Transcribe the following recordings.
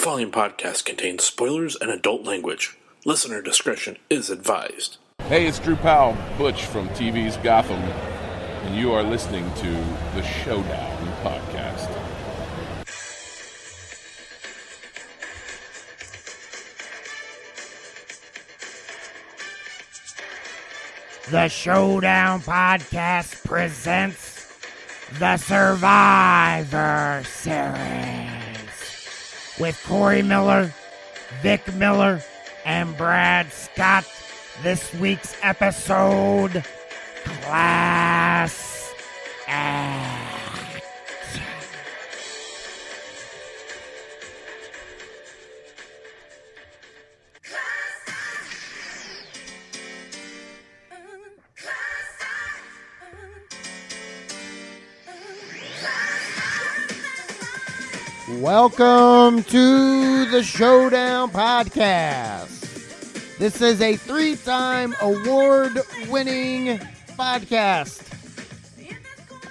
following podcast contains spoilers and adult language. Listener discretion is advised. Hey, it's Drew Powell, Butch from TV's Gotham, and you are listening to the Showdown Podcast. The Showdown Podcast presents the Survivor Series with Corey Miller, Vic Miller, and Brad Scott. This week's episode, Class Act. Welcome to the Showdown Podcast. This is a 3-time award-winning podcast.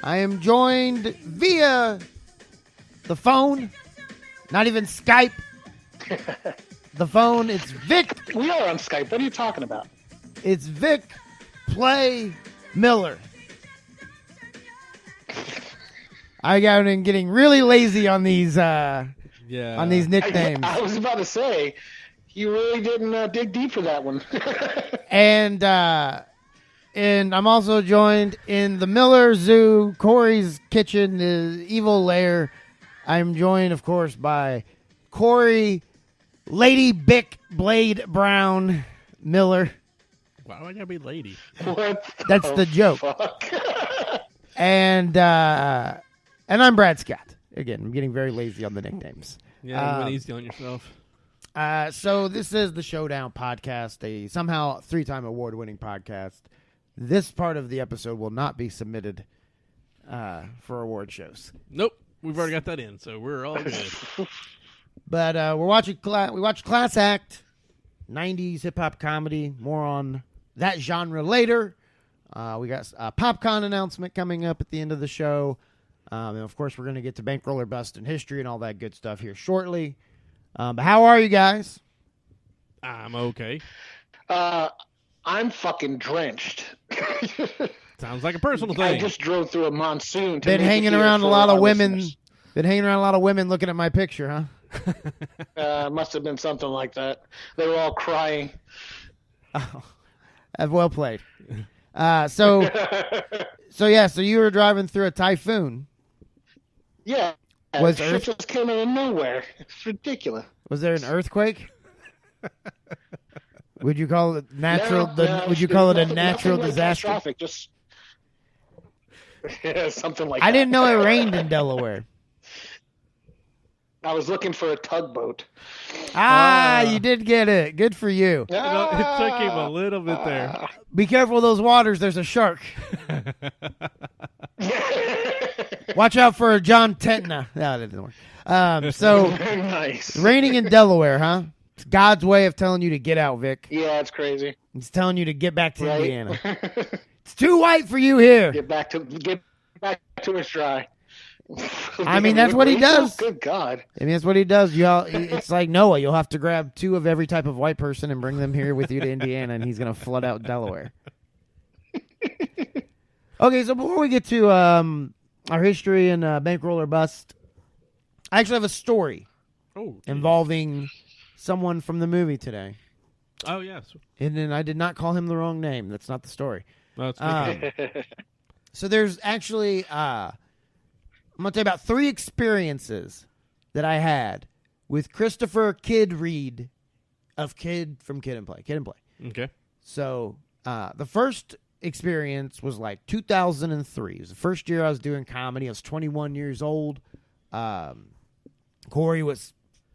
I am joined via the phone, not even Skype. The phone, it's Vic. We are on Skype. What are you talking about? It's Vic Play Miller. I got been getting really lazy on these on these nicknames. I was about to say, you really didn't dig deep for that one. And I'm also joined in the Miller Zoo, Corey's kitchen, the evil lair. I'm joined, of course, by Corey, Lady Bick Blade Brown Miller. Why do I gotta be lady? That's the joke. Fuck? And I'm Brad Scott. Again, I'm getting very lazy on the nicknames. Yeah, you went easy on yourself. So this is the Showdown Podcast, a somehow 3-time award-winning podcast. This part of the episode will not be submitted for award shows. Nope, we've already got that in, so we're all good. But we watched Class Act, 90s hip-hop comedy. More on that genre later. We got a PopCon announcement coming up at the end of the show. And, of course, we're going to get to Bankroll or Bust and history and all that good stuff here shortly. But how are you guys? I'm okay. I'm fucking drenched. Sounds like a personal thing. I just drove through a monsoon. Been hanging around a lot of women. Been hanging around a lot of women looking at my picture, huh? Must have been something like that. They were all crying. Oh, well played. So you were driving through a typhoon. Yeah. Was Shit just came out of nowhere. It's ridiculous. Was there an earthquake? Would you call it natural? No, would you call it a nothing natural like disaster? catastrophic, just something like I that. didn't know it rained in Delaware. I was looking for a tugboat. You did get it. Good for you. It took him a little bit there. Be careful of those waters. There's a shark. Watch out for a John Tentna. No, that didn't work. So Nice. raining in Delaware, huh? It's God's way of telling you to get out, Vic. Yeah, it's crazy. He's telling you to get back to Right? Indiana. It's too white for you here. Get back to us dry. I mean, that's what he does. Good God. I mean, that's what he does. It's like Noah. You'll have to grab 2 of every type of white person and bring them here with you to Indiana, and he's going to flood out Delaware. Okay, so before we get to our history and Bankroll or Bust, I actually have a story involving someone from the movie today. Oh, yes. And then I did not call him the wrong name. That's not the story. No, it's So there's actually... I'm going to tell you about 3 experiences that I had with Christopher Kid Reed of Kid from Kid and Play. Kid and Play. okay. So the first experience was like 2003. It was the first year I was doing comedy. I was 21 years old. Corey was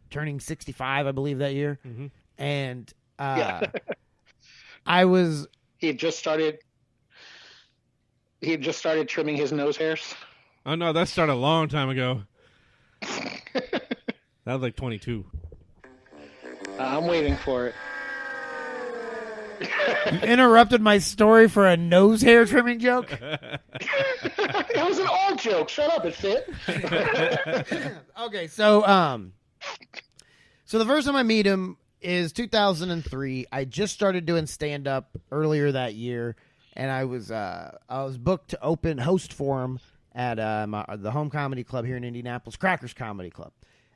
turning 65, I believe, that year. Mm-hmm. And Yeah. I was... He had just started trimming his nose hairs. Oh, no, that started a long time ago. That was like 22. I'm waiting for it. You interrupted my story for a nose hair trimming joke? It was an all joke. Shut up, it fit. Okay, so So the first time I meet him is 2003. I just started doing stand up earlier that year, and I was booked to host for him at the home comedy club here in Indianapolis, Crackers Comedy Club.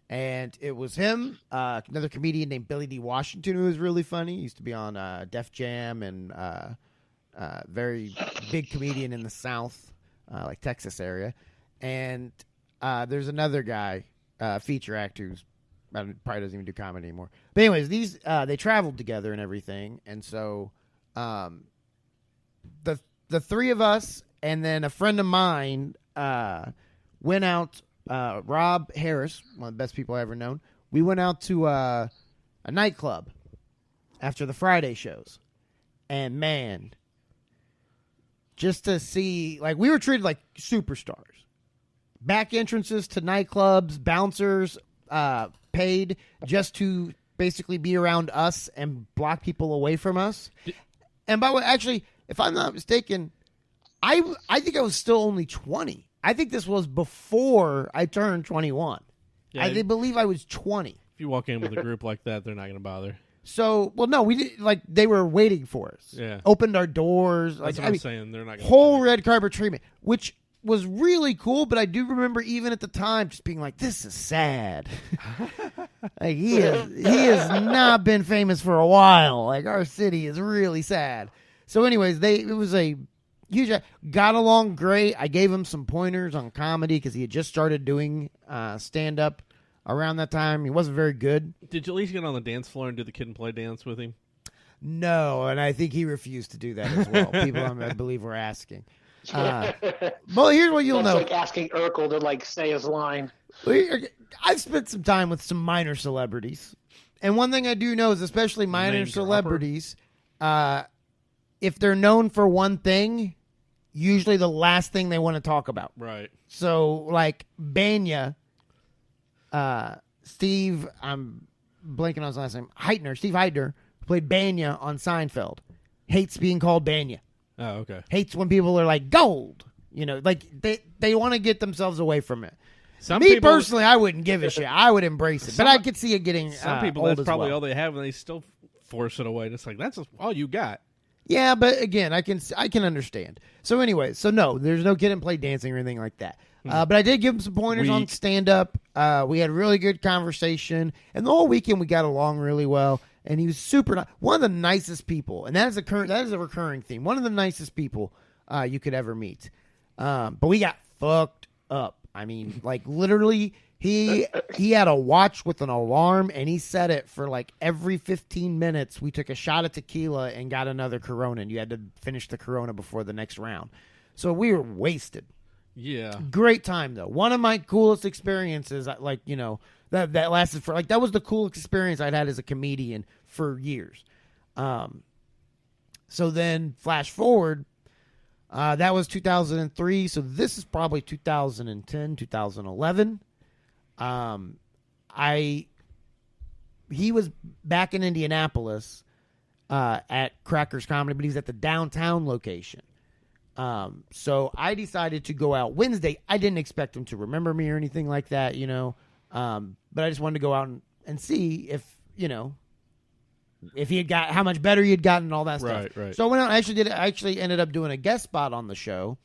And it was him, another comedian named Billy D. Washington, who was really funny. He used to be on Def Jam and very big comedian in the South, like Texas area. And there's another guy, feature actor, who's probably doesn't even do comedy anymore. But anyways, these they traveled together and everything. And so the three of us and then a friend of mine went out. Rob Harris, one of the best people I've ever known. We went out to a nightclub after the Friday shows. And man, just to see, like, we were treated like superstars. Back entrances to nightclubs, bouncers paid just to basically be around us and block people away from us. And by the way, actually, if I'm not mistaken, I think I was still only 20. I think this was before I turned 21. Yeah, I believe I was 20. If you walk in with a group like that, they're not going to bother. So, well, no, we did, like, they were waiting for us. Yeah. Opened our doors. That's Like, what I'm saying. They're not going to whole red carpet treatment, which was really cool, but I do remember even at the time just being like, this is sad. Like, he has not been famous for a while. Like, our city is really sad. So anyways, it was a huge, got along great. I gave him some pointers on comedy because he had just started doing stand-up around that time. He wasn't very good. Did you at least get on the dance floor and do the kid and play dance with him? No, and I think he refused to do that as well. People, I believe, were asking. Well, here's what you'll That's know. like asking Urkel to like say his line. I've spent some time with some minor celebrities. And one thing I do know is especially minor Name celebrities, if they're known for one thing, usually the last thing they want to talk about. Right. So, like, Banya, Steve, I'm blanking on his last name, Steve Heitner, who played Banya on Seinfeld, hates being called Banya. Oh, okay. Hates when people are like, gold. You know, like, they want to get themselves away from it. Some Me people, personally, I wouldn't give a shit. I would embrace it. But I could see it getting some people, old that's as probably well. all they have, and they still force it away. And it's like, that's all you got. Yeah, but again, I can understand. So anyway, no, there's no kid and play dancing or anything like that. But I did give him some pointers on stand-up. We had a really good conversation. And the whole weekend we got along really well. And he was super nice. One of the nicest people. And that is a recurring theme. One of the nicest people you could ever meet. But we got fucked up. I mean, like, literally, he had a watch with an alarm, and he set it for, like, every 15 minutes. We took a shot of tequila and got another Corona, and you had to finish the Corona before the next round. So we were wasted. Yeah. Great time, though. One of my coolest experiences, like, you know, that lasted for, like, that was the coolest experience I'd had as a comedian for years. So then, flash forward, that was 2003, so this is probably 2010, 2011. He was back in Indianapolis at Crackers Comedy, but he's at the downtown location. So I decided to go out Wednesday. I didn't expect him to remember me or anything like that, you know. But I just wanted to go out and see if, you know, if he had got how much better he had gotten and all that stuff. Right. So I went out and I actually ended up doing a guest spot on the show.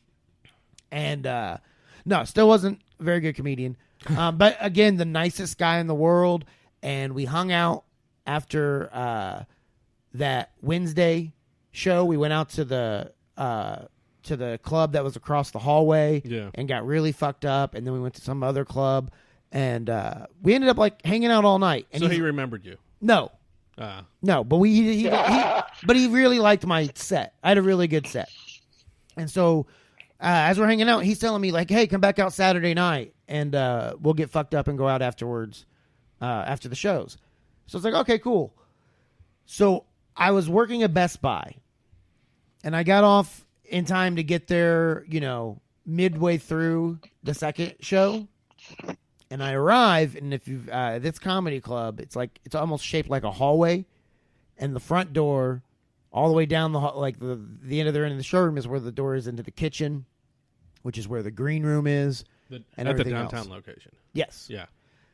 And no, still wasn't a very good comedian. But again, the nicest guy in the world. And we hung out after that Wednesday show. We went out to the club that was across the hallway and got really fucked up. And then we went to some other club. And we ended up like hanging out all night. And so he remembered you? No. No, but but he really liked my set. I had a really good set. And so as we're hanging out, he's telling me like, hey, come back out Saturday night and we'll get fucked up and go out afterwards after the shows. So it's like, okay, cool. So I was working at Best Buy and I got off in time to get there, you know, midway through the second show. And I arrive, and if you've this comedy club, it's almost shaped like a hallway, and the front door, all the way down the end of the showroom is where the door is into the kitchen, which is where the green room is, At the downtown else. location. Yes. Yeah.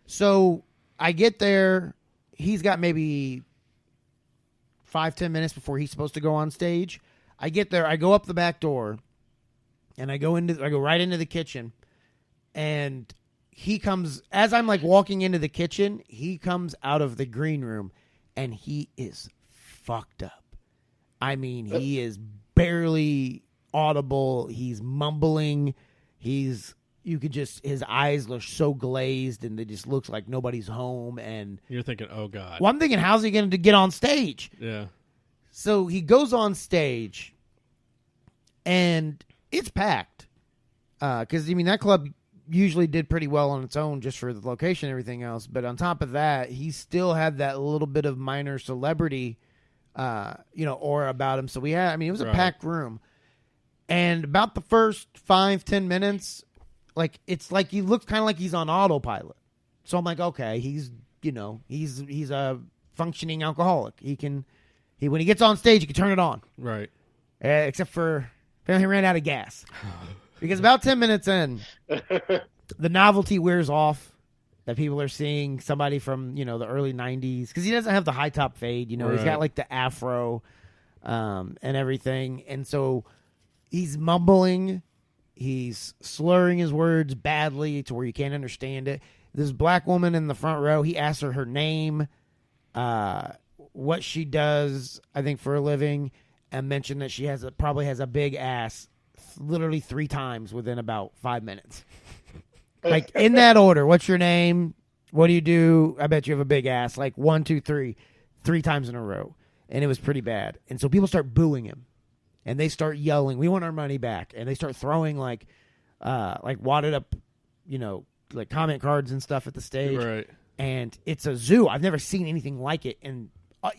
So I get there. he's got maybe 5-10 minutes before he's supposed to go on stage. I get there, I go up the back door, and I go right into the kitchen, and he comes, as I'm like walking into the kitchen, he comes out of the green room, and he is fucked up. I mean, he is barely audible. He's mumbling. You could just, his eyes look so glazed, and it just looks like nobody's home. And You're thinking, oh God. well, I'm thinking, how's he going to get on stage? Yeah. So he goes on stage, and it's packed. Because, I mean, that club usually did pretty well on its own just for the location and everything else. But on top of that, he still had that little bit of minor celebrity, aura about him. So it was a packed room. And about the first 5-10 minutes, like, it's like he looks kind of like he's on autopilot. So I'm like, okay, he's a functioning alcoholic. When he gets on stage, he can turn it on. Right. Except for, apparently he ran out of gas. Because about 10 minutes in, the novelty wears off that people are seeing somebody from, the early 90s. Because he doesn't have the high top fade. He's got like the afro and everything. And so he's mumbling. He's slurring his words badly to where you can't understand it. This black woman in the front row, he asks her name, what she does, I think, for a living, and mentioned that she probably has a big ass literally 3 times within about 5 minutes. Like, in that order. What's your name? What do you do? I bet you have a big ass. Like 1, 2, 3, 3 times in a row. And it was pretty bad. And so people start booing him. And they start yelling, "We want our money back." And they start throwing like wadded up, like comment cards and stuff at the stage. Right. And it's a zoo. I've never seen anything like it. And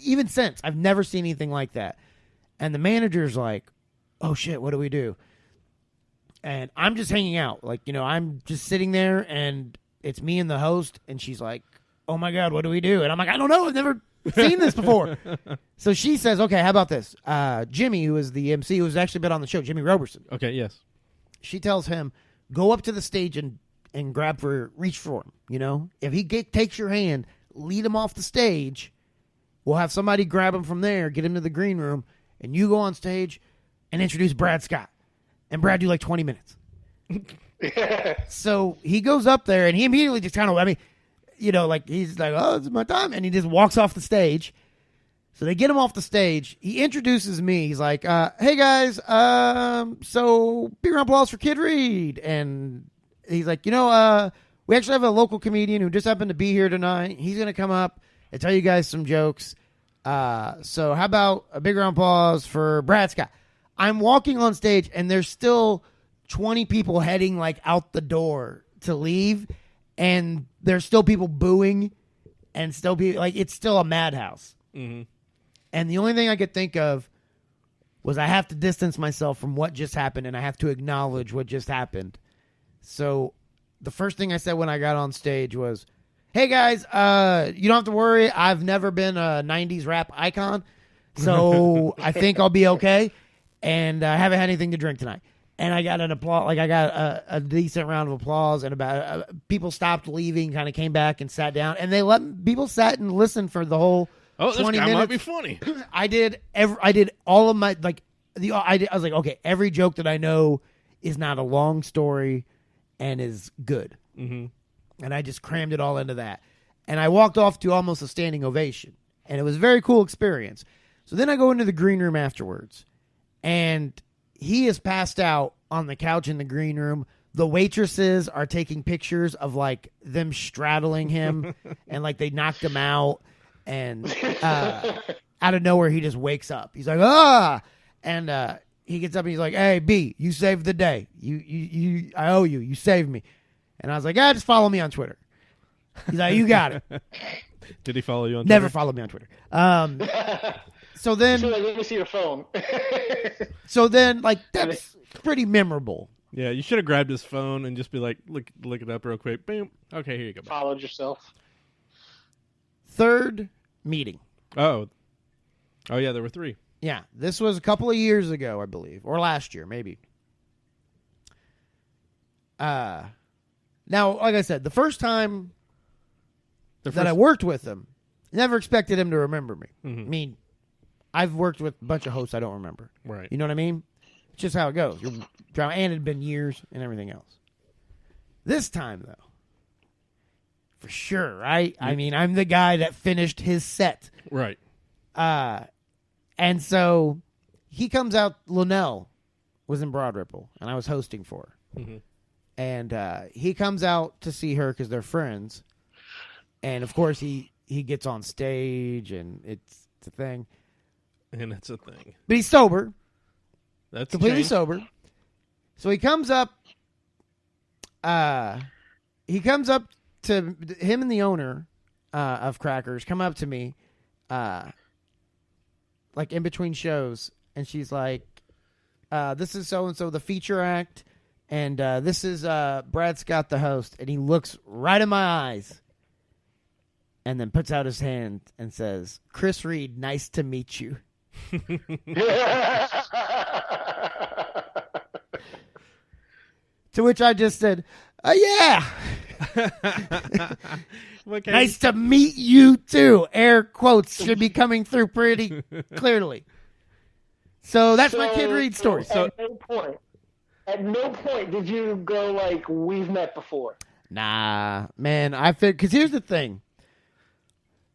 even since, I've never seen anything like that. And the manager's like, "Oh shit, what do we do?" And I'm just hanging out. Like, I'm just sitting there, and it's me and the host, and she's like, "Oh my God, what do we do?" And I'm like, "I don't know. I've never seen this before." So she says, "Okay, how about this?" Jimmy, who is the MC, who's actually been on the show, Jimmy Roberson. Okay, yes. She tells him, "Go up to the stage and reach for him. If he takes your hand, lead him off the stage. We'll have somebody grab him from there, get him to the green room, and you go on stage and introduce Brad Scott. And Brad do like 20 minutes." So he goes up there, and he immediately just kind of, he's like, "Oh, this is my time." And he just walks off the stage. So they get him off the stage. He introduces me. He's like, "Hey, guys, so big round of applause for Kid Reed." And he's like, we actually have a local comedian who just happened to be here tonight. He's going to come up and tell you guys some jokes. So how about a big round of applause for Brad Scott? I'm walking on stage, and there's still 20 people heading, like, out the door to leave, and there's still people booing, and still people, like, it's still a madhouse. Mm-hmm. And the only thing I could think of was I have to distance myself from what just happened, and I have to acknowledge what just happened. So the first thing I said when I got on stage was, "Hey, guys, you don't have to worry. I've never been a 90s rap icon, so I think I'll be okay. And I haven't had anything to drink tonight." And I got an applause, like I got a decent round of applause, and about people stopped leaving, kind of came back and sat down, and people sat and listened for the whole 20 this guy minutes. might be funny. I did all of my, like, I was like, okay, every joke that I know is not a long story and is good. Mm-hmm. And I just crammed it all into that. And I walked off to almost a standing ovation, and it was a very cool experience. So then I go into the green room afterwards, and he is passed out on the couch in the green room. The waitresses are taking pictures of, like, them straddling him and, like, they knocked him out. And out of nowhere, he just wakes up. He's like, "Ah!" And he gets up and he's like, "Hey, B, you saved the day. I owe you. You saved me." And I was like, "Just follow me on Twitter." He's like, "You got it." Did he follow you on Twitter? Never follow me on Twitter. So then, Let me see your phone. like, that's pretty memorable. Yeah, you should have grabbed his phone and just be like, look it up real quick. Boom. Okay, here you go. Followed yourself. Third meeting. Oh, yeah, there were 3. Yeah, this was a couple of years ago, I believe, or last year, maybe. Now, like I said, the first time that I worked with him, Never expected him to remember me. Mhm. I mean, I've worked with a bunch of hosts I don't remember. Right. You know what I mean? It's just how it goes. And it had been years and everything else. This time, though, for sure, right? I mean, I'm the guy that finished his set. Right. And so he comes out. Linnell was in Broad Ripple, and I was hosting for her. Mhm. And he comes out to see her because they're friends. And, of course, he gets on stage, and it's a thing. And it's a thing. But he's sober. That's Completely changed. sober. So he comes up to him, and the owner of Crackers come up to me like in between shows, and she's like, this is so-and-so, the feature act, and this is Brad Scott, the host. And he looks right in my eyes and then puts out his hand and says, Chris Reed, nice to meet you. To which I just said, yeah. Okay. Nice to meet you, too. Air quotes should be coming through pretty clearly. So that's my Kid Reed story. At no point did you go like, we've met before. Nah, man. Because here's the thing.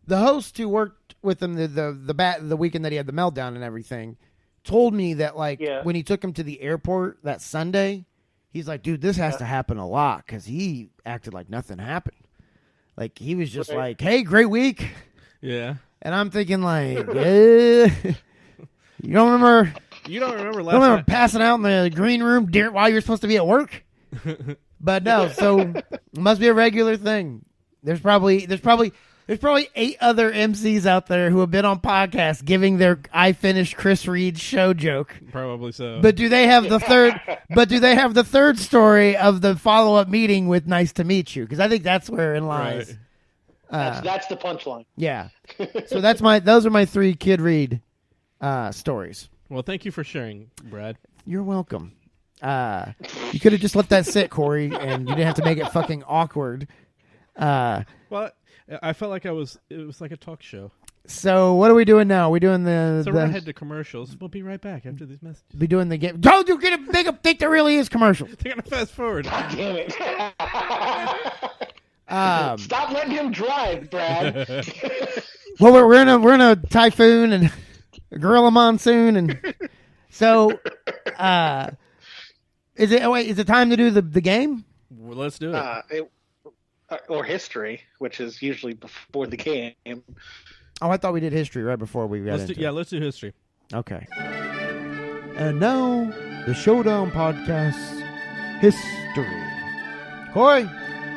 The host who worked with him the weekend that he had the meltdown and everything told me that when he took him to the airport that Sunday, he's like, dude, this has to happen a lot because he acted like nothing happened. Like, he was just like, hey, great week. Yeah. And I'm thinking like, you don't remember last night? passing out in the green room while you're supposed to be at work? But no, so it must be a regular thing. There's probably 8 other MCs out there who have been on podcasts giving their I finished Chris Reed show joke. Probably so. But do they have the third? But do they have the third story of the follow up meeting with "Nice to meet you"? Because I think that's where it lies. Right. That's the punchline. Yeah. So those are my 3 Kid Reed stories. Well, thank you for sharing, Brad. You're welcome. You could have just let that sit, Corey, and you didn't have to make it fucking awkward. Well, I felt like it was like a talk show. So what are we doing now? Are we doing So we're head to commercials. We'll be right back after these messages. Be doing the game. Don't you get a big think there really is commercial? They're gonna fast forward. God damn it. Stop letting him drive, Brad. Well, we're in a typhoon and a gorilla monsoon, and so is it time to do the game? Well, let's do it. Or history, which is usually before the game. Oh, I thought we did history right before we got into it. Let's do history. Okay. And now, the Showdown Podcast History. Corey?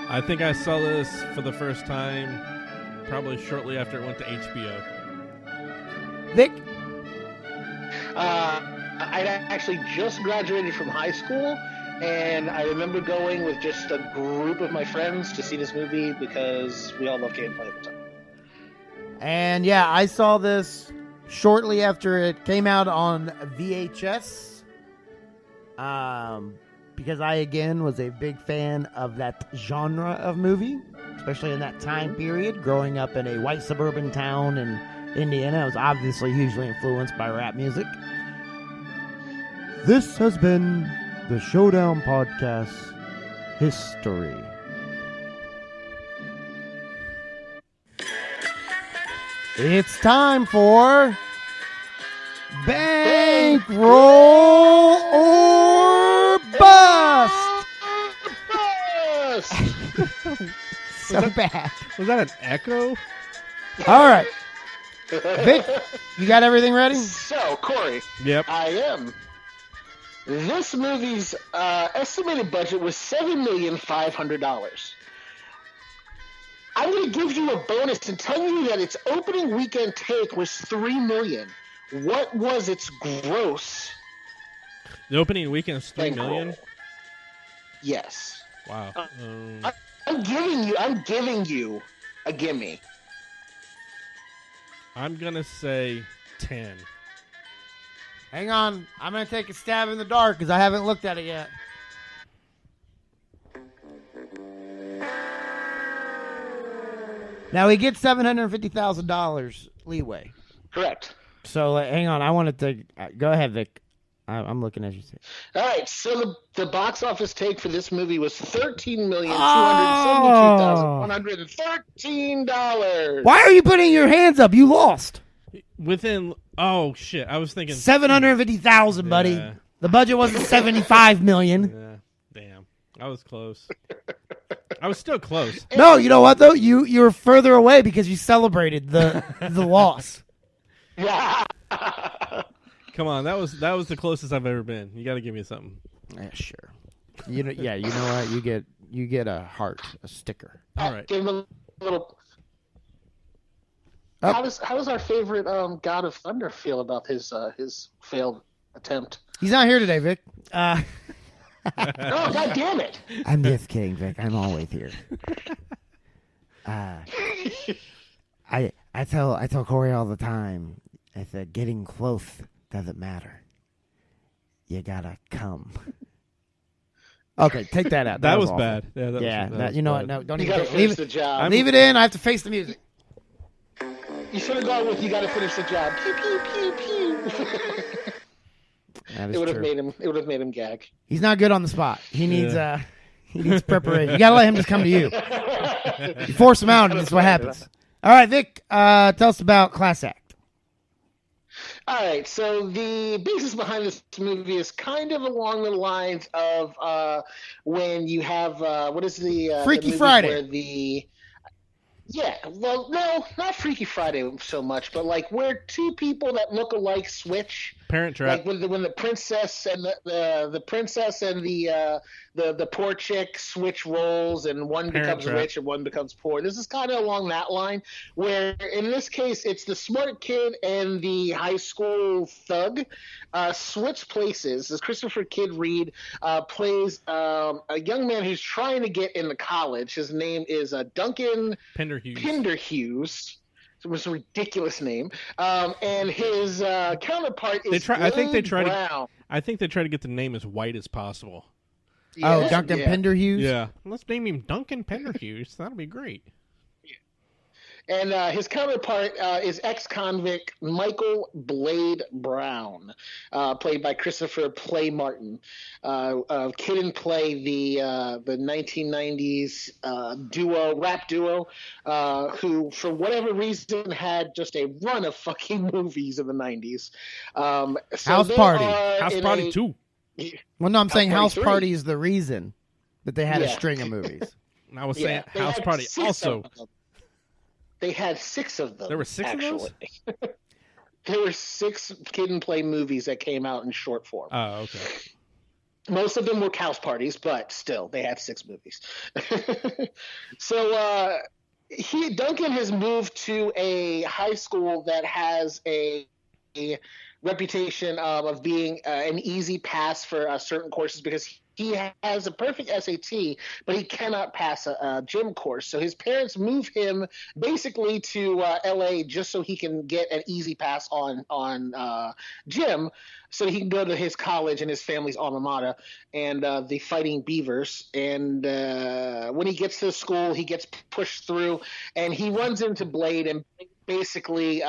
I think I saw this for the first time probably shortly after it went to HBO. Vic? I actually just graduated from high school, and I remember going with just a group of my friends to see this movie because we all loved gameplay at the time. And yeah, I saw this shortly after it came out on VHS. Because I, again, was a big fan of that genre of movie, especially in that time period, growing up in a white suburban town in Indiana. I was obviously hugely influenced by rap music. This has been the Showdown Podcast History. It's time for Bankroll or Bust. So bad. Was that an echo? All right. Vic, you got everything ready? So, Corey. Yep. I am. This movie's estimated budget was $7,500,000. I'm going to give you a bonus and tell you that its opening weekend take was $3 million. What was its gross? The opening weekend is $3 bankroll? million. Yes. Wow. I'm giving you a gimme. I'm gonna say 10. Hang on. I'm going to take a stab in the dark because I haven't looked at it yet. Now he gets $750,000 leeway. Correct. So hang on, I wanted to go ahead, Vic. I'm looking as you say. All right, so the box office take for this movie was $13,272,113. Why are you putting your hands up? You lost. Oh shit! I was thinking 750,000, buddy. Yeah. The budget wasn't 75 million. Yeah, damn, I was close. I was still close. No, you know what though? You were further away because you celebrated the loss. Yeah. Come on, that was the closest I've ever been. You got to give me something. Yeah, sure. You know what? You get a heart, a sticker. All right. Give him a little. Oh. How does our favorite God of Thunder feel about his failed attempt? He's not here today, Vic. Oh, God damn it! I'm just kidding, Vic. I'm always here. I tell Corey all the time. I said getting close doesn't matter. You gotta come. Okay, take that out. That was awful. bad. Yeah, that was you know bad. what? No, don't You even gotta leave finish it. the job. Leave it in. I have to face the music. You should have gone with "You gotta finish the job." Pew pew pew pew. That is It would have true. made him. It would have made him gag. He's not good on the spot. He needs preparation. You gotta let him just come to you. You force him out, and that's what happens. All right, Vic. Tell us about Class Act. All right, so the basis behind this movie is kind of along the lines of when you have what is the Freaky movie Friday. Where well, no, not Freaky Friday so much, but like where two people that look alike switch. Parent Trap. Like when the princess and the princess and the poor chick switch roles, and one Parent becomes Trap. rich and one becomes poor. This is kind of along that line, where in this case it's the smart kid and the high school thug switch places. As Christopher Kidd Reed plays a young man who's trying to get into college. His name is Duncan Pinderhughes. It was a ridiculous name, and his counterpart is Brown. I think they try to get the name as white as possible. Oh, Duncan Pinderhughes? Yeah. Let's name him Duncan Pinderhughes. That'll be great. And his counterpart is ex-convict Michael Blade Brown, played by Christopher Play Martin. Kid and Play, the 1990s rap duo, who for whatever reason had just a run of fucking movies in the 90s. House Party. House Party 2. Well, no, I'm saying House Party 3. Party is the reason that they had a Yeah. string of movies. I was Yeah, saying they House had Party 6 also. of them. They had 6 of them. There were 6 of those? actually. There were 6 Kid and Play movies that came out in short form. Oh, okay. Most of them were house parties, but still, they had 6 movies. So Duncan has moved to a high school that has a reputation of being an easy pass for certain courses because he has a perfect SAT, but he cannot pass a gym course. So his parents move him basically to LA just so he can get an easy pass on gym, so he can go to his college and his family's alma mater and the Fighting Beavers. And when he gets to school, he gets pushed through, and he runs into Blade and basically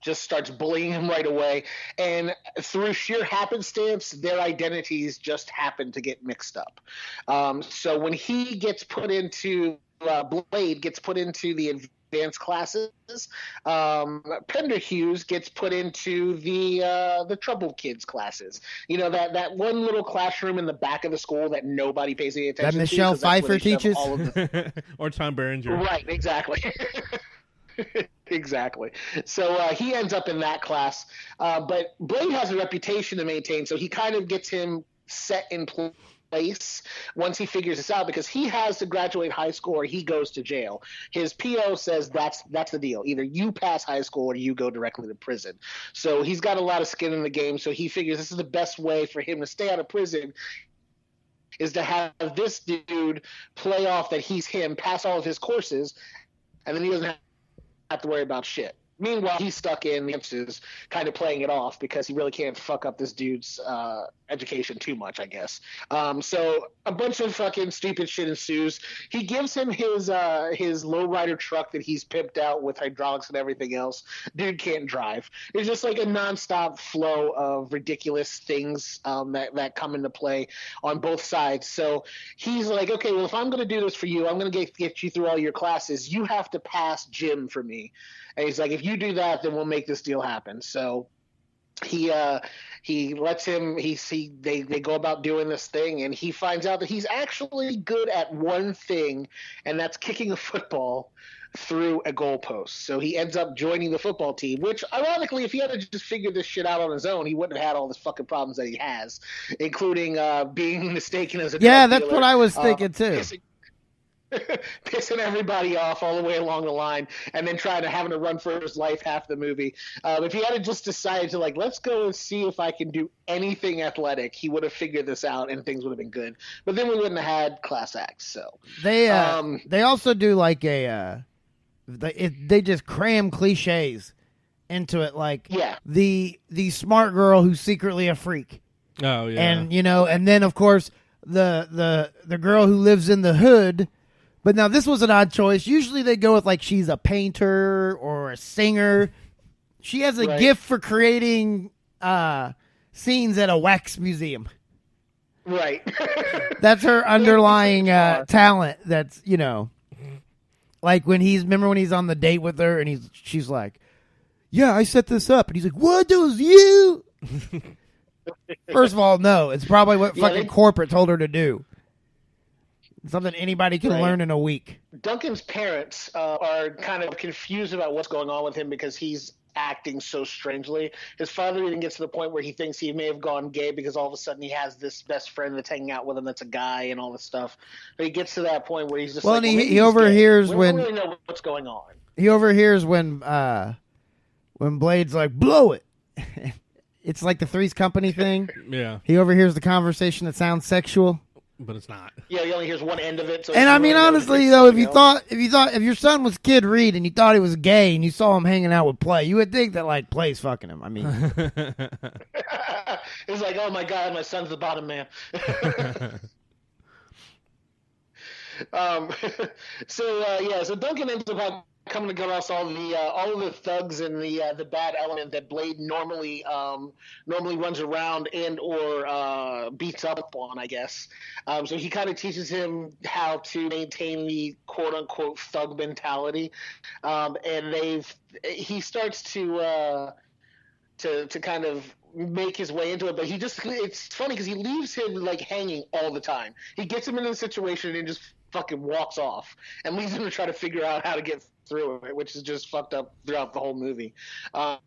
just starts bullying him right away. And through sheer happenstance, their identities just happen to get mixed up. So when he gets put into Blade gets put into the advanced classes, Penderhughes gets put into the troubled kids classes. You know, that one little classroom in the back of the school that nobody pays any attention to. That Michelle 'cause that's where Pfeiffer they shove teaches? all of the Or Tom Berenger. Right, exactly. Exactly. So he ends up in that class. But Blade has a reputation to maintain, so he kind of gets him set in place once he figures this out, because he has to graduate high school or he goes to jail. His PO says that's the deal. Either you pass high school or you go directly to prison. So he's got a lot of skin in the game, so he figures this is the best way for him to stay out of prison is to have this dude play off that he's him, pass all of his courses, and then he doesn't have to worry about shit. Meanwhile, he's stuck in Nance's kind of playing it off because he really can't fuck up this dude's education too much, I guess. So a bunch of fucking stupid shit ensues. He gives him his lowrider truck that he's pimped out with hydraulics and everything else. Dude can't drive. It's just like a nonstop flow of ridiculous things that come into play on both sides. So he's like, okay, well, if I'm going to do this for you, I'm going to get you through all your classes. You have to pass gym for me. And he's like, if you do that, then we'll make this deal happen. So he lets him. They go about doing this thing, and he finds out that he's actually good at one thing, and that's kicking a football through a goalpost. So he ends up joining the football team, which ironically, if he had to just figure this shit out on his own, he wouldn't have had all the fucking problems that he has, including being mistaken as a drug that's dealer, what I was thinking too. Pissing everybody off all the way along the line, and then having to run for his life half the movie. If he had just decided to let's go and see if I can do anything athletic, he would have figured this out and things would have been good. But then we wouldn't have had class acts. So they also do like they just cram cliches into it, like the smart girl who's secretly a freak. Oh yeah, and and then of course the girl who lives in the hood. But now this was an odd choice. Usually they go with like she's a painter or a singer. She has a gift for creating scenes at a wax museum. Right. That's her underlying talent. That's like when he's on the date with her and she's like, yeah, I set this up, and he's like, what does you? First of all, no, it's probably what fucking corporate told her to do. Something anybody can learn in a week. Duncan's parents are kind of confused about what's going on with him because he's acting so strangely. His father even gets to the point where he thinks he may have gone gay because all of a sudden he has this best friend that's hanging out with him that's a guy and all this stuff. But he gets to that point where he's just and he overhears when we don't really know what's going on. He overhears when Blade's like, blow it. It's like the Three's Company thing. Yeah. He overhears the conversation that sounds sexual. But it's not. Yeah, he only hears one end of it. So and I mean, honestly, though, if your son was Kid Reed and you thought he was gay and you saw him hanging out with Play, you would think that Play's fucking him. I mean, it's like, oh my god, my son's the bottom man. So Duncan ends up coming to cut off all of the thugs and the bad element that Blade normally runs around and or beats up on, I guess. So he kind of teaches him how to maintain the quote unquote thug mentality, and he starts to kind of make his way into it, but it's funny because he leaves him hanging all the time. He gets him into the situation and just fucking walks off and leaves him to try to figure out how to get through it, which is just fucked up throughout the whole movie. But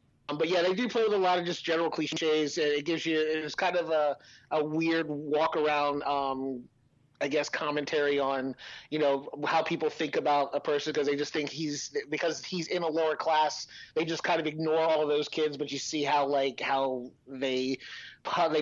yeah, they do play with a lot of just general cliches. It's kind of a weird walk around, I guess, commentary on, how people think about a person because they just think because he's in a lower class, they just kind of ignore all of those kids. But you see how they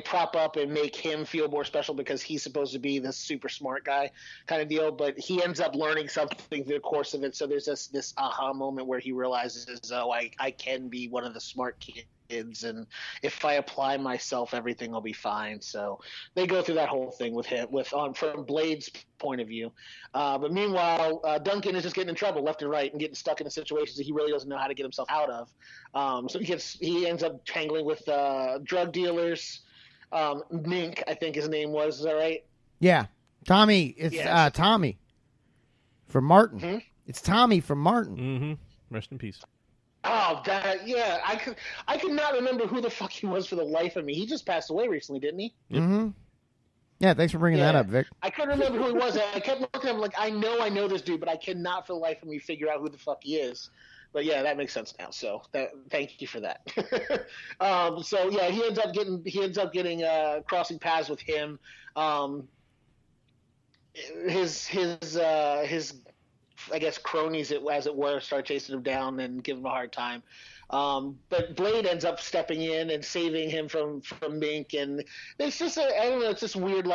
prop up and make him feel more special because he's supposed to be this super smart guy kind of deal. But he ends up learning something through the course of it. So there's this aha moment where he realizes, oh, I can be one of the smart kids, and if I apply myself, everything will be fine. So they go through that whole thing with him, from Blade's point of view. But meanwhile, Duncan is just getting in trouble left and right and getting stuck in situations that he really doesn't know how to get himself out of. So he ends up tangling with drug dealers. Mink, I think his name was. Is that right? Yeah, Tommy. It's Tommy from Martin. Mm-hmm. It's Tommy from Martin. Mm-hmm. Rest in peace. Oh, I could not remember who the fuck he was for the life of me. He just passed away recently, didn't he? Yep. Mm-hmm. Yeah, thanks for bringing that up, Vic. I couldn't remember who he was. I kept looking at him like, I know this dude, but I cannot for the life of me figure out who the fuck he is. But yeah, that makes sense now. So thank you for that. So yeah, he ends up getting crossing paths with him. His I guess cronies, as it were, start chasing him down and give him a hard time. But Blade ends up stepping in and saving him from Mink, and it's just I don't know, it's just weird.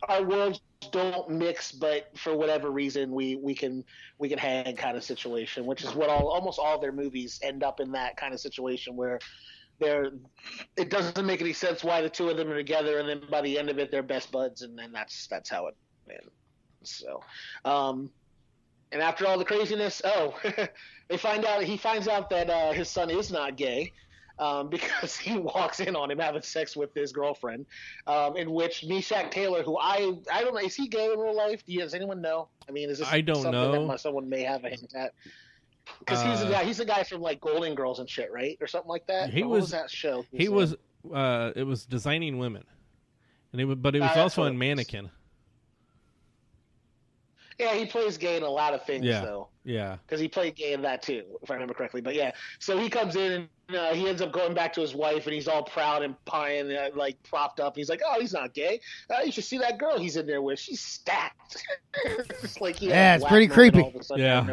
Our worlds don't mix, but for whatever reason we can hang kind of situation, which is what almost all their movies end up in, that kind of situation where it doesn't make any sense why the two of them are together, and then by the end of it they're best buds, and then that's how it ends. So, and after all the craziness, he finds out that his son is not gay. Because he walks in on him having sex with his girlfriend, in which Meshach Taylor, who I don't know, is he gay in real life? Does anyone know? I mean, is this I don't something know. that someone may have a hint at? Because he's a guy from like Golden Girls and shit, right, or something like that. What was that show? He was. It was Designing Women, but he was also in Mannequin. Yeah, he plays gay in a lot of things, though. Yeah. Because he played gay in that, too, if I remember correctly. But, yeah, so he comes in, and he ends up going back to his wife, and he's all proud and pieing, like, propped up. He's like, oh, he's not gay. You should see that girl he's in there with. She's stacked. It's like, it's pretty creepy. Yeah.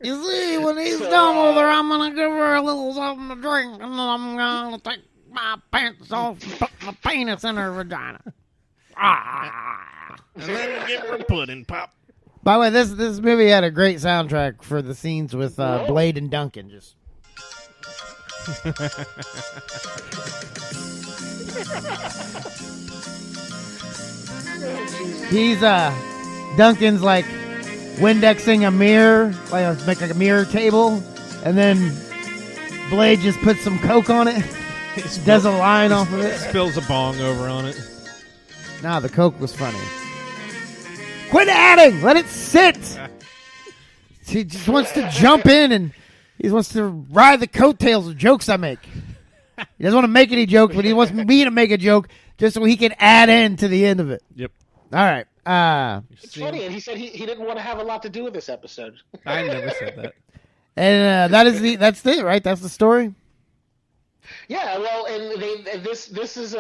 You see, when he's done with her, I'm going to give her a little something to drink, and then I'm going to take my pants off and put my penis in her vagina. And then give her a pudding pop. By the way, this movie had a great soundtrack for the scenes with Blade and Duncan. Just he's Duncan's like Windexing a mirror, like a mirror table, and then Blade just puts some Coke on it. Does a line off of it. Spills a bong over on it. Nah, the Coke was funny. Quit adding! Let it sit! He just wants to jump in and he wants to ride the coattails of jokes I make. He doesn't want to make any jokes, but he wants me to make a joke just so he can add in to the end of it. Yep. All right. It's funny, and he said he didn't want to have a lot to do with this episode. I never said that. And that's it, right? That's the story? Yeah, well, and this is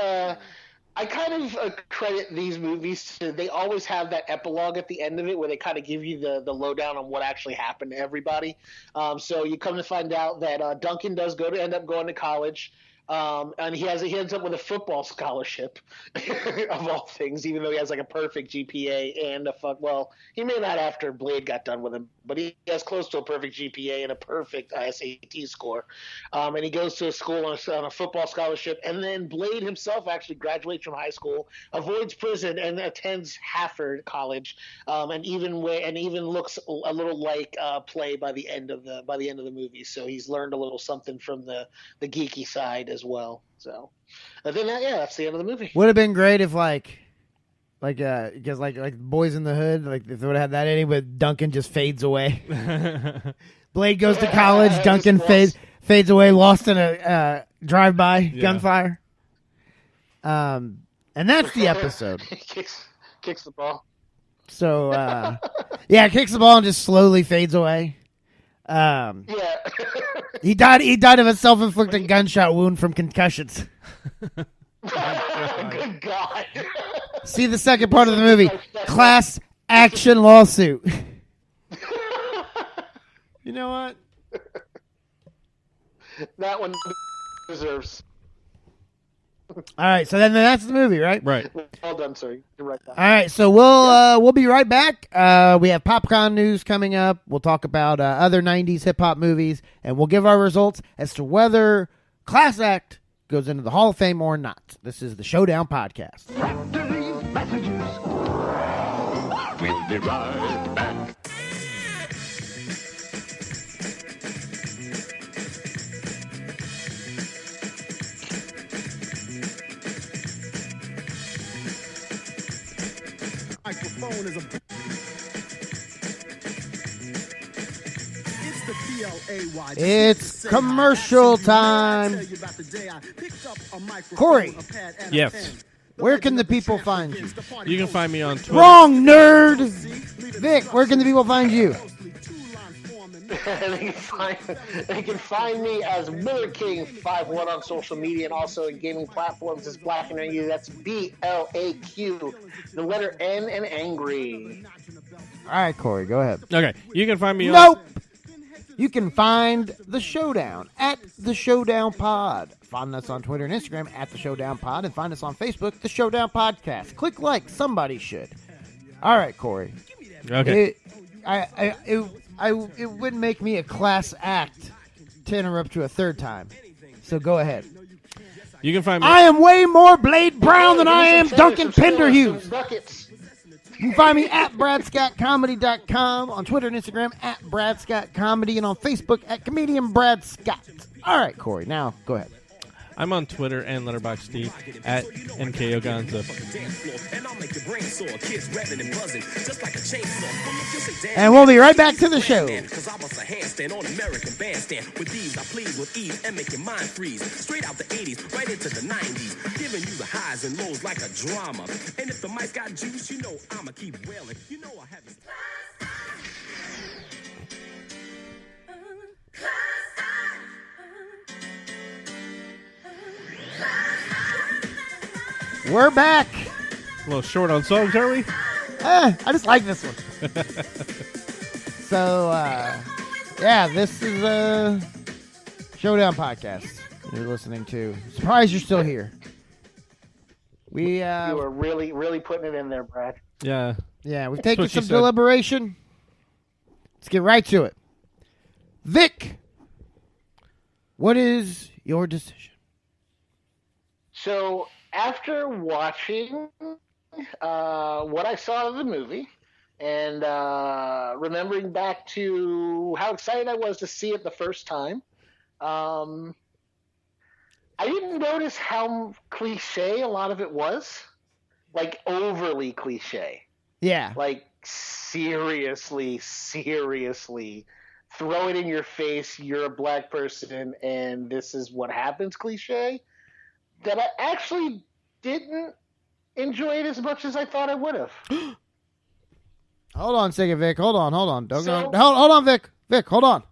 I kind of credit these movies to, they always have that epilogue at the end of it where they kind of give you the lowdown on what actually happened to everybody. So you come to find out that Duncan does end up going to college. And he ends up with a football scholarship of all things, even though he has like a perfect GPA and he may not after Blade got done with him, but he has close to a perfect GPA and a perfect SAT score. And he goes to a school on a football scholarship. And then Blade himself actually graduates from high school, avoids prison, and attends Hafford College. And even looks a little like Play by the end of the movie. So he's learned a little something from the geeky side as well. So I think that's the end of the movie. Would have been great if because like Boys in the Hood, like if they would have had that ending, but Duncan just fades away. Blade goes to college, Duncan fades away, lost in a drive-by gunfire. And that's the episode. kicks the ball. So kicks the ball and just slowly fades away. He died of a self-inflicted gunshot wound from concussions. Good God. See the second part of the movie. Class action lawsuit. You know what? That one deserves. All right, so then that's the movie, right? Right. Well done, sir. You're right. All right, so we'll be right back. We have PopCon news coming up. We'll talk about other 90s hip-hop movies, and we'll give our results as to whether Class Act goes into the Hall of Fame or not. This is the Showdown Podcast. After these messages, we'll be right back. Microphone is a. It's the PLAY. It's commercial time. Corey. Yes. Where can the people find you? You can find me on Twitter. Wrong, nerd! Vic, where can the people find you? They can find me as MillerKing51 on social media and also in gaming platforms as Black and Angry. That's BLAQ, the letter N and angry. All right, Corey, go ahead. Okay. You can find me Nope! You can find The Showdown at The Showdown Pod. Find us on Twitter and Instagram at The Showdown Pod, and find us on Facebook, The Showdown Podcast. Click like. Somebody should. All right, Corey. Okay. It wouldn't make me a class act to interrupt you a third time. So go ahead. You can find me. I am way more Blade Brown than I am Duncan Penderhughes. Buckets. You can find me at BradScottComedy.com, on Twitter and Instagram at BradScottComedy, and on Facebook at Comedian Brad Scott. All right, Corey, now go ahead. I'm on Twitter and Letterboxd Steve at NKOgonza. And we'll be right back to the show. Straight out the 80s, right into the 90s, giving you the highs and lows like a drama. And if the mic got juice, you know I'ma keep wailing. You know I have it. We're back. A little short on songs, are we? I just like this one. So, yeah, this is a Showdown Podcast you're listening to. Surprised you're still here. We You were really, really putting it in there, Brad. Yeah. Yeah, we've taken what she some said. deliberation. Let's get right to it. Vic, what is your decision? So, after watching what I saw of the movie and remembering back to how excited I was to see it the first time, I didn't notice how cliche a lot of it was. Like, overly cliche. Yeah. Like, seriously throw it in your face, you're a black person and this is what happens cliche, that I actually didn't enjoy it as much as I thought I would have. Hold on a second, Vic. Hold on. Don't So- go. Hold on, Vic. Vic, hold on.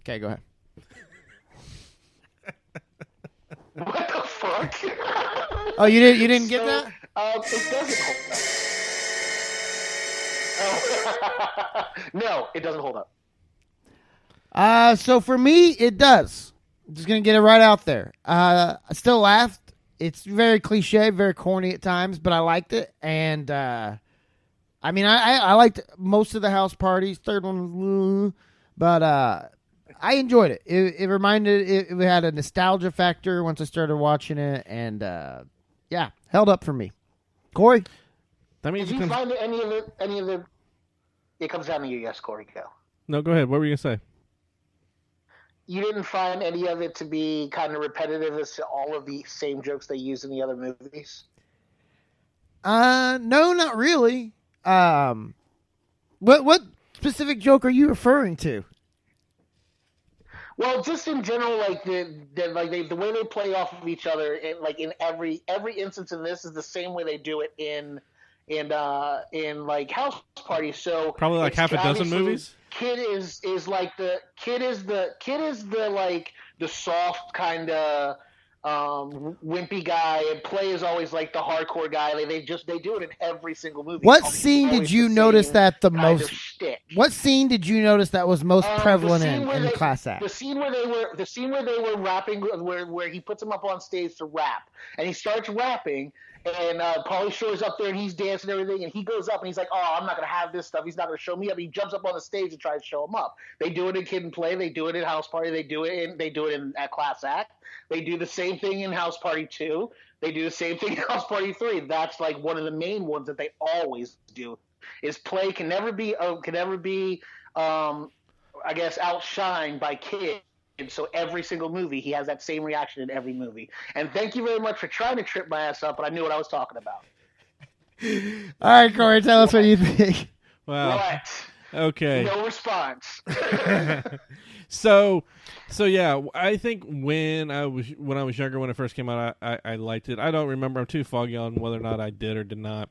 Okay, go ahead. What the fuck? Oh, you didn't get So, that? It doesn't hold up. Oh. No, it doesn't hold up. So for me, it does. I'm just gonna get it right out there. I still laughed. It's very cliche, very corny at times, but I liked it. And I mean, I liked most of the house parties. Third one was, but I enjoyed it. It reminded it had a nostalgia factor once I started watching it, and yeah, held up for me. Corey, That means Did you you can. find any of it? It comes down to you. Yes, Corey, go. No, go ahead. What were you gonna say? You didn't find any of it to be kind of repetitive as to all of the same jokes they use in the other movies? no, not really. What specific joke are you referring to? Well, just in general, like the way they play off of each other, like in every instance in this is the same way they do it in like house parties. So Probably like it's half a dozen obviously movies? Kid is like the soft kind of wimpy guy, and Play is always like the hardcore guy. They do it in every single movie. What It's scene always did you the notice same that the kind most? of shtick. What scene did you notice that was most prevalent in Class Act? The scene where they were rapping, where he puts him up on stage to rap, and he starts rapping, and Pauly Shore's up there and he's dancing and everything, and he goes up and he's like, "Oh, I'm not gonna have this stuff. He's not gonna show me up." He jumps up on the stage and tries to show him up. They do it in Kid and Play. They do it in House Party. They do it in at Class Act. They do the same thing in House Party 2. They do the same thing in House Party 3. That's like one of the main ones that they always do. Is Play can never be I guess outshined by Kid. And so every single movie, he has that same reaction in every movie. And thank you very much for trying to trip my ass up, but I knew what I was talking about. All right, Corey, tell us what you think. Wow. What? Okay. No response. So yeah, I think when I was younger, when it first came out, I liked it. I don't remember. I'm too foggy on whether or not I did or did not.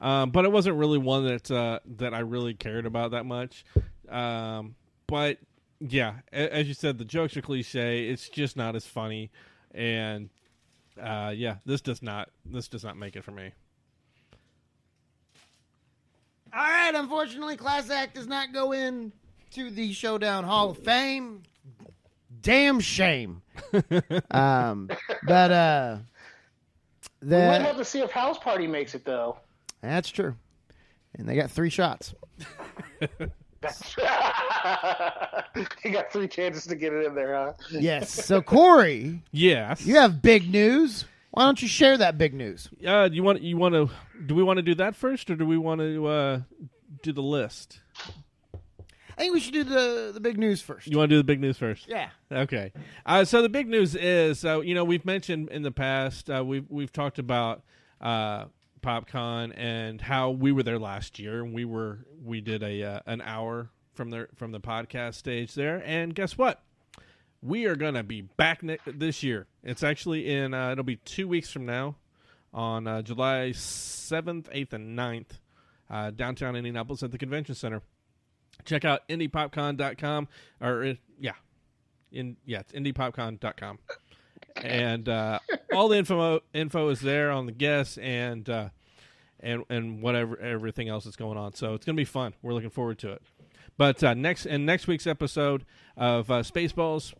But it wasn't really one that I really cared about that much. But yeah, as you said, the jokes are cliche. It's just not as funny, and yeah, this does not make it for me. right, unfortunately, Class Act does not go in to the Showdown Hall of Fame. Damn shame. But We might have to see if House Party makes it, though. that's true. And they got 3 shots. You got 3 chances to get it in there, huh? Yes. So, Corey, Yes. you have big news. Why don't you share that big news? Do we want to do that first, or do we want to do the list? I think we should do the big news first. You want to do the big news first? Yeah. Okay. So the big news is, we've mentioned in the past, we've talked about PopCon and how we were there last year, and we did an hour from the podcast stage there, and guess what? We are gonna be back this year. It's actually it'll be 2 weeks from now, on July 7th, 8th, and 9th, downtown Indianapolis at the Convention Center. Check out indiepopcon.com, it's indiepopcon.com. And all the info is there on the guests and whatever everything else that's going on. So it's going to be fun. We're looking forward to it. But next week's episode of Spaceballs,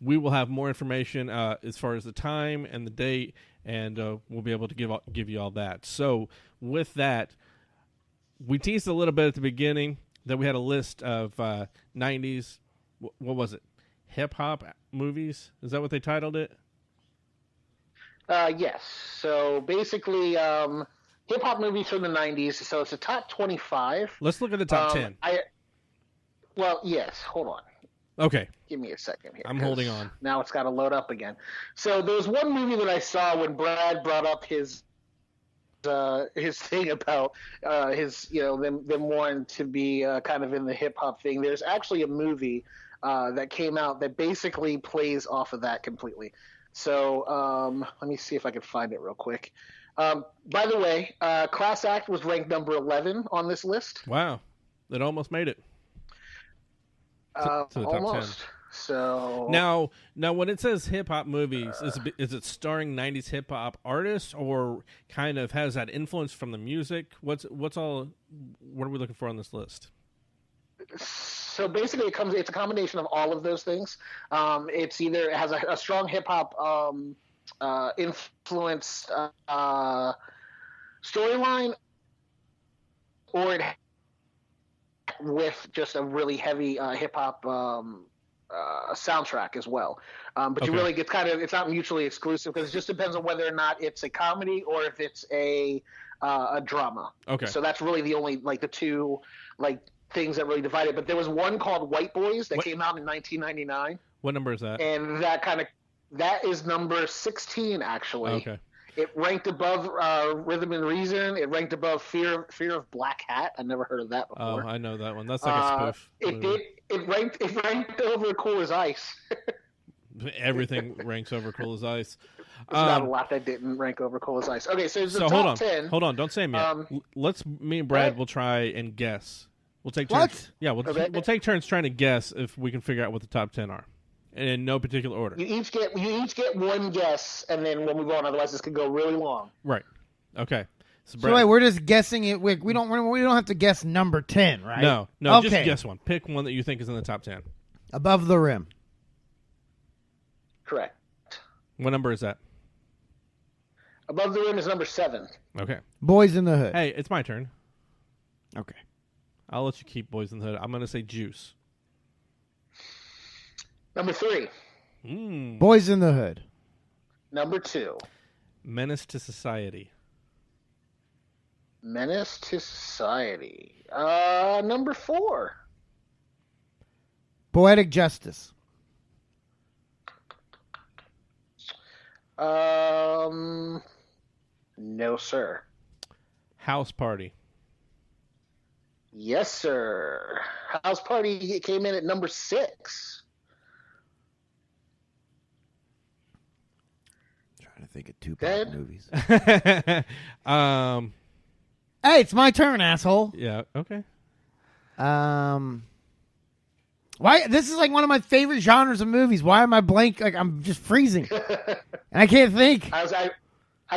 we will have more information as far as the time and the date, and we'll be able to give you all that. So with that, we teased a little bit at the beginning that we had a list of 90s, what was it, hip-hop movies? Is that what they titled it? Yes. So basically, hip-hop movies from the 90s. So it's a top 25. Let's look at the top 10. Yes. Hold on. Okay. Give me a second here. I'm holding on. Now it's got to load up again. So there was one movie that I saw when Brad brought up his thing about them wanting to be kind of in the hip hop thing. There's actually a movie that came out that basically plays off of that completely. So let me see if I can find it real quick. By the way, Class Act was ranked number 11 on this list. Wow, it almost made it to the top almost. 10. So now when it says hip hop movies, is it starring 90s hip hop artists, or kind of has that influence from the music? What are we looking for on this list? So basically, it's a combination of all of those things. It's either it has a strong hip hop influence storyline, or it with just a really heavy hip hop soundtrack as well. But Okay. you really get it's not mutually exclusive, because it just depends on whether or not it's a comedy or if it's a drama. Okay. So that's really the only the two things that really divide it. But there was one called White Boys that came out in 1999. What number is that? And that is number 16 actually. Okay. It ranked above Rhythm and Reason. It ranked above Fear of Black Hat. I never heard of that Oh, before. I know that one. That's like a spoof. It ranked over Cool as Ice. Everything ranks over Cool as Ice. There's not a lot that didn't rank over Cool as Ice. Okay, so it's the So top 10. hold on, don't say them yet. Me and Brad will try and guess. We'll take turns. What? Yeah, we'll take turns trying to guess if we can figure out what the top 10 are, and in no particular order. You each get one guess, and then we'll move on. Otherwise, this could go really long. Right. Okay. So wait, we're just guessing it. We don't have to guess number 10, right? No, Okay. just guess one. Pick one that you think is in the top 10. Above the Rim. Correct. What number is that? Above the Rim is number 7. Okay. Boys in the Hood. Hey, it's my turn. Okay. I'll let you keep Boys in the Hood. I'm going to say Juice. Number 3. Boys in the Hood. Number 2. Menace to Society. Menace to Society. Number 4. Poetic Justice. No, sir. House Party. Yes, sir. House Party came in at number 6. Trying to think of Tupac Dead? movies. Hey, it's my turn, asshole. Yeah, okay. Why? This is like one of my favorite genres of movies. Why am I blank? Like I'm just freezing, and I can't think. I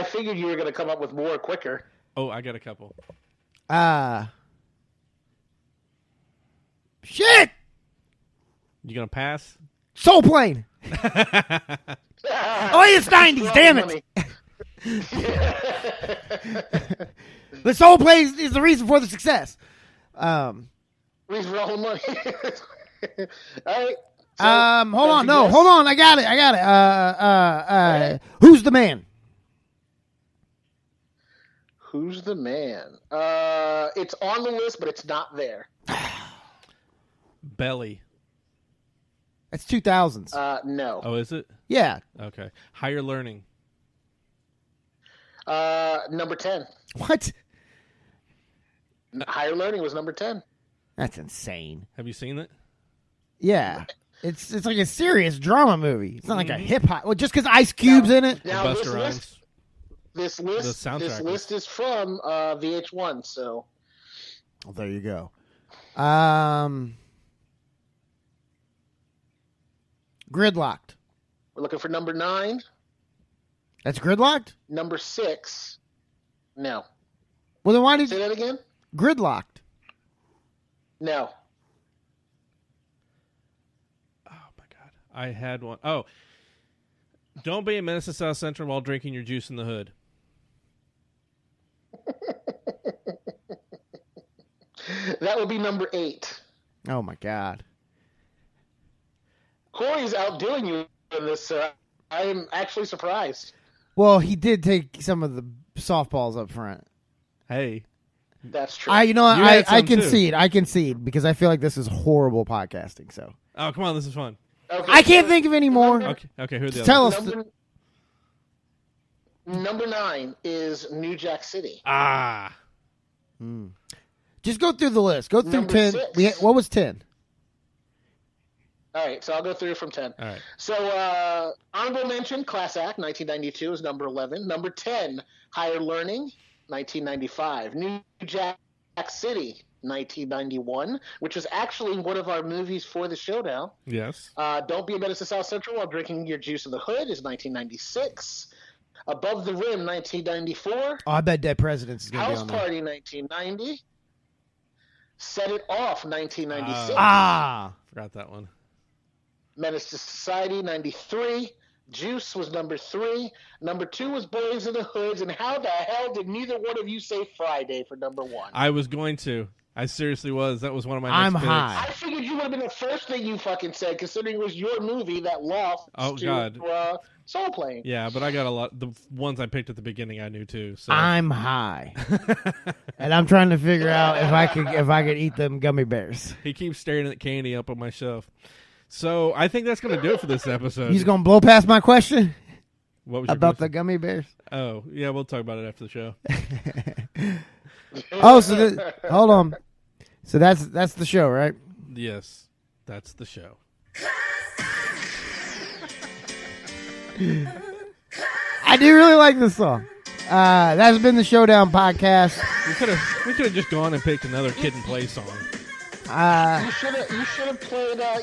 figured you were going to come up with more quicker. Oh, I got a couple. Shit! You gonna pass? Soul Plane. Oh, it's 90s. Damn it. The Soul Plane is the reason for the success. Reason for all the money. All right. So, Hold on. No, guess? hold on. I got it. Who's the man? Who's the man? It's on the list, but it's not there. Belly. That's 2000s. No. Oh, is it? Yeah. Okay. Higher learning. Number 10. What? Higher Learning was number 10. That's insane. Have you seen it? Yeah. It's like a serious drama movie. It's not like a hip hop. Well, just because Ice Cube's in it. Now, Busta Rhymes. This The soundtrack this list is from VH1, so Well, there you go. Gridlocked. we're looking for number 9. That's Gridlocked? Number 6. No. Well, then why did Say that again? Gridlocked? No. Oh my god. I had one. Oh. Don't be a menace to South Central while drinking your juice in the hood. That would be number 8. Oh my God. Corey's outdoing you in this, sir. I am actually surprised. Well, he did take some of the softballs up front. Hey. That's true. I You had I some, concede. I concede because I feel like this is horrible podcasting. So Oh, come on, this is fun. Okay, I can't think of any more. Okay, who are the Tell others? us. Number 9 is New Jack City. Ah. Just go through the list. Go through Number 10. 6. What was 10? All right, so I'll go through from 10. All right. So, honorable mention, Class Act, 1992 is number 11. Number 10, Higher Learning, 1995. New Jack City, 1991, which was actually one of our movies for the showdown. Yes. Don't Be a Menace to South Central while drinking your juice in the hood is 1996. Above the Rim, 1994. Oh, I bet Dead Presidents is going to be House on there. Party, 1990. Set It Off, 1996. Forgot that one. Menace to Society, 93. Juice was number 3. Number 2 was Boys in the Hoods. And how the hell did neither one of you say Friday for number 1? I was going to. I seriously was. That was one of my I'm next picks. high. I figured you would have been the first thing you fucking said, considering it was your movie that lost to Soul Plane. Yeah, but I got a lot. The ones I picked at the beginning, I knew too. So I'm high, and I'm trying to figure out if I could eat them gummy bears. he keeps staring at candy up on my shelf. So I think that's going to do it for this episode. He's going to blow past my question What was your about the question? gummy bears. Oh, yeah, we'll talk about it after the show. Oh, so hold on. So that's the show, right? Yes, that's the show. I do really like this song. That's been the Showdown podcast. We could have just gone and picked another Kid and Play song. You should have played a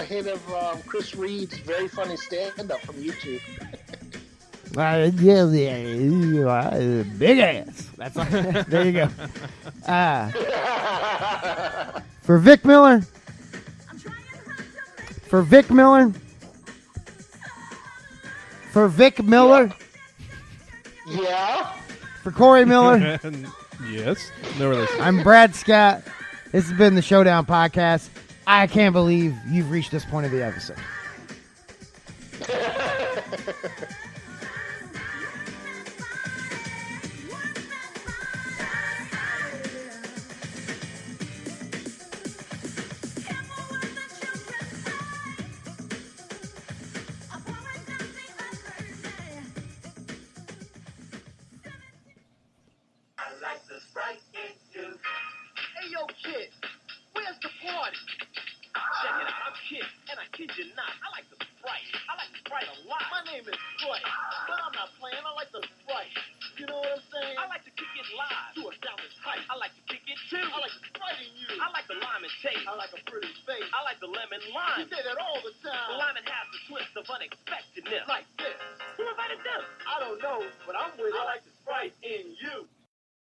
hit of Chris Reed's very funny stand-up from YouTube. Big ass. That's there you go. For Vic Miller. For Vic Miller. Yeah. For Corey Miller. Yes. No relation. I'm Brad Scott. This has been the Showdown Podcast. I can't believe you've reached this point of the episode. Hey, yo, kid, where's the party? Check it out, I'm Kid, and I kid you not, I like the Sprite. I like the Sprite a lot. My name is Sprite, but I'm not playing, I like the Sprite. You know what I'm saying? I like to kick it live, to a sound that's tight. I like to kick it too. I like the Sprite in you. I like the lime and taste. I like a pretty face. I like the lemon lime. You say that all the time. The lime has the twist of unexpectedness. Like this. Who invited them? I don't know, but I'm with it. I like the Sprite in you.